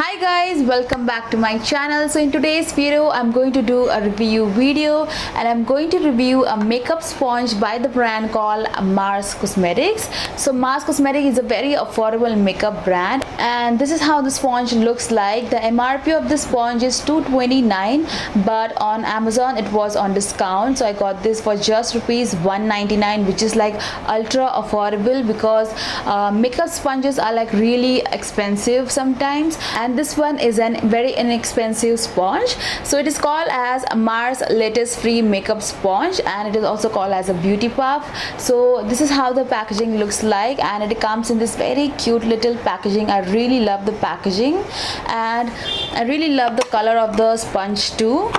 Hi guys, welcome back to my channel. So in today's video I'm going to do a review video and I'm going to review a makeup sponge by the brand called Mars Cosmetics. So Mars Cosmetics is a very affordable makeup brand and this is how the sponge looks like. The MRP of the sponge is $229 but on Amazon it was on discount, so I got this for just rupees $199, which is like ultra affordable because makeup sponges are like really expensive sometimes, and this one is a very inexpensive sponge. So it is called as Mars Latex Free Makeup Sponge and it is also called as a beauty puff. So this is how the packaging looks like and it comes in this very cute little packaging. I really love the packaging and I really love the color of the sponge too.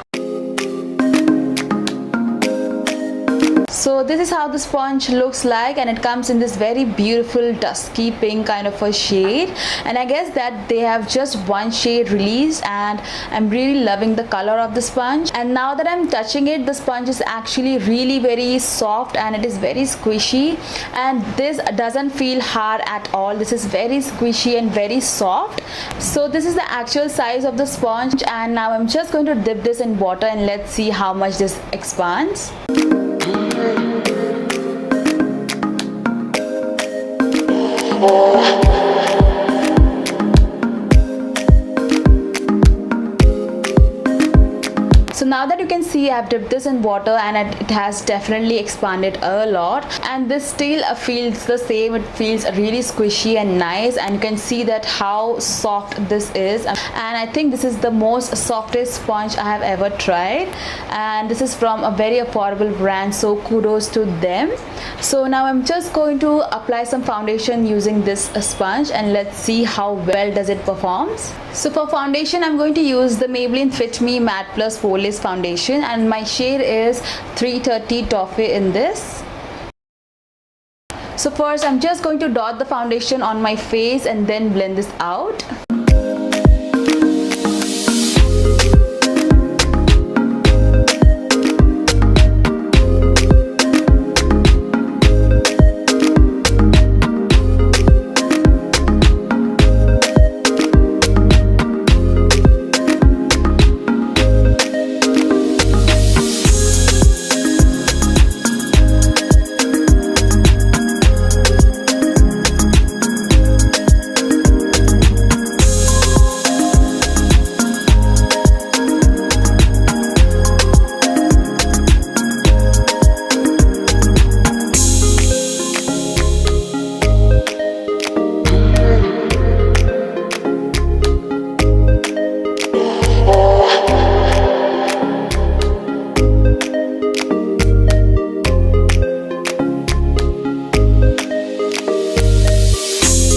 So this is how the sponge looks like and it comes in this very beautiful dusky pink kind of a shade, and I guess that they have just one shade released and I'm really loving the color of the sponge. And now that I'm touching it, the sponge is actually really very soft and it is very squishy, and this doesn't feel hard at all. This is very squishy and very soft. So this is the actual size of the sponge, and now I'm just going to dip this in water and let's see how much this expands. So now that you can see, I've dipped this in water and it has definitely expanded a lot, and this still feels the same. It feels really squishy and nice, and you can see that how soft this is, and I think this is the most softest sponge I have ever tried, and this is from a very affordable brand, so kudos to them. So now I'm just going to apply some foundation using this sponge and let's see how well does it performs. So for foundation I'm going to use the Maybelline Fit Me Matte Plus Poreless foundation and my shade is 330 Toffee in this. So first I'm just going to dot the foundation on my face and then blend this out.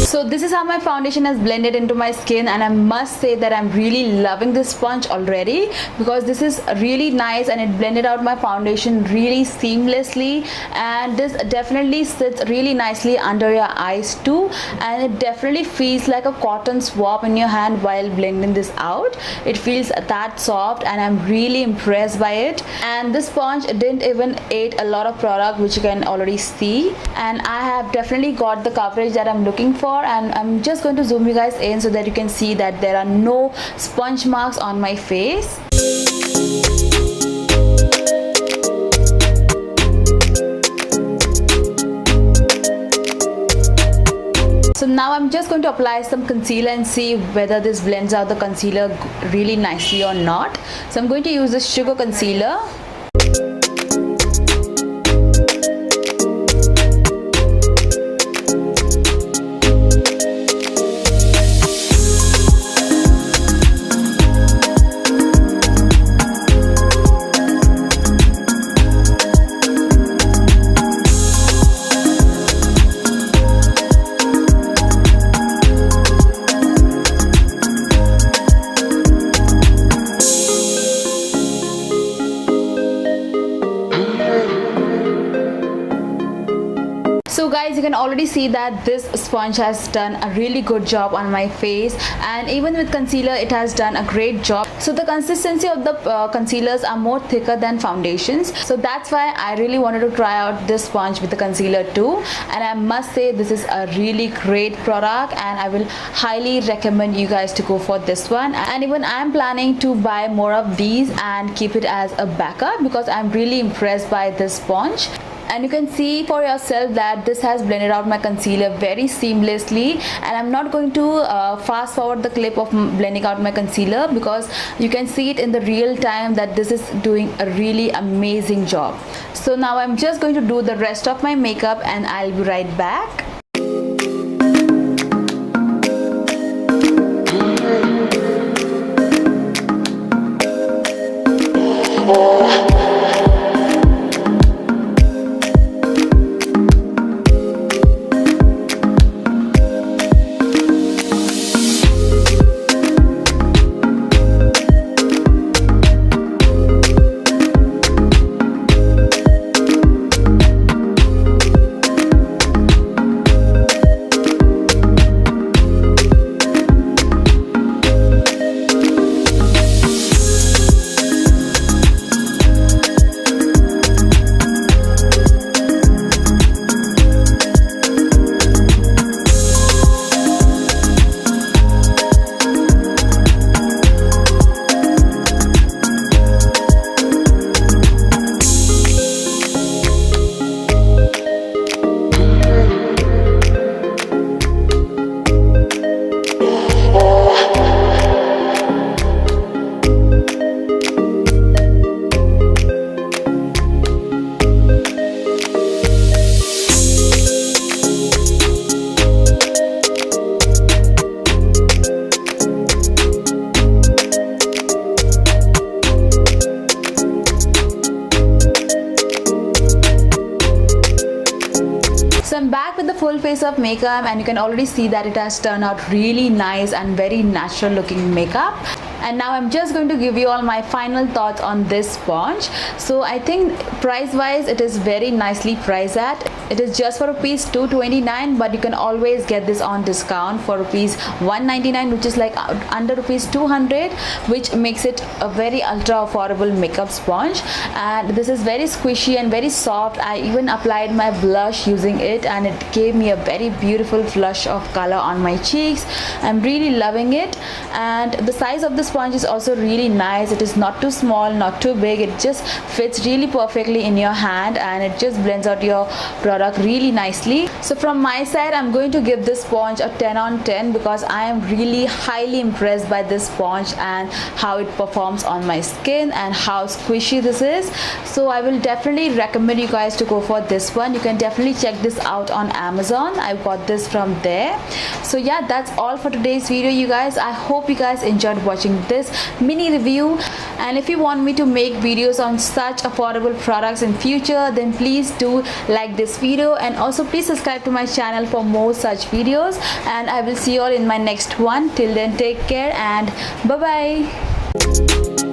So this is how my foundation has blended into my skin, and I must say that I'm really loving this sponge already because this is really nice and it blended out my foundation really seamlessly, and this definitely sits really nicely under your eyes too, and it definitely feels like a cotton swab in your hand while blending this out. It feels that soft and I'm really impressed by it, and this sponge didn't even eat a lot of product, which you can already see, and I have definitely got the coverage that I'm looking for. And I'm just going to zoom you guys in so that you can see that there are no sponge marks on my face. So now I'm just going to apply some concealer and see whether this blends out the concealer really nicely or not. So I'm going to use this sugar concealer. you can already see that this sponge has done a really good job on my face, and even with concealer it has done a great job. So the consistency of the concealers are more thicker than foundations, so that's why I really wanted to try out this sponge with the concealer too. And I must say this is a really great product, and I will highly recommend you guys to go for this one. And even I'm planning to buy more of these and keep it as a backup because I'm really impressed by this sponge. And you can see for yourself that this has blended out my concealer very seamlessly, and I'm not going to fast forward the clip of blending out my concealer because you can see it in the real time that this is doing a really amazing job. So now I'm just going to do the rest of my makeup and I'll be right back. So I'm back with the full face of makeup, and you can already see that it has turned out really nice and very natural looking makeup. And now I'm just going to give you all my final thoughts on this sponge. So I think price wise it is very nicely priced at. It is just for rupees 229, but you can always get this on discount for rupees 199, which is like under rupees 200, which makes it a very ultra affordable makeup sponge. And this is very squishy and very soft. I even applied my blush using it, and it gave me a very beautiful flush of color on my cheeks. I'm really loving it, and the size of the sponge is also really nice. It is not too small, not too big. It just fits really perfectly in your hand, and it just blends out your product really nicely. So from my side, I'm going to give this sponge a 10 on 10 because I am really highly impressed by this sponge and how it performs on my skin and how squishy this is. So I will definitely recommend you guys to go for this one. You can definitely check this out on Amazon. I got this from there. So yeah, that's all for today's video, you guys. I hope you guys enjoyed watching this mini review, and if you want me to make videos on such affordable products in future, then please do like this video, and also please subscribe to my channel for more such videos. And I will see you all in my next one. Till then, take care and bye bye.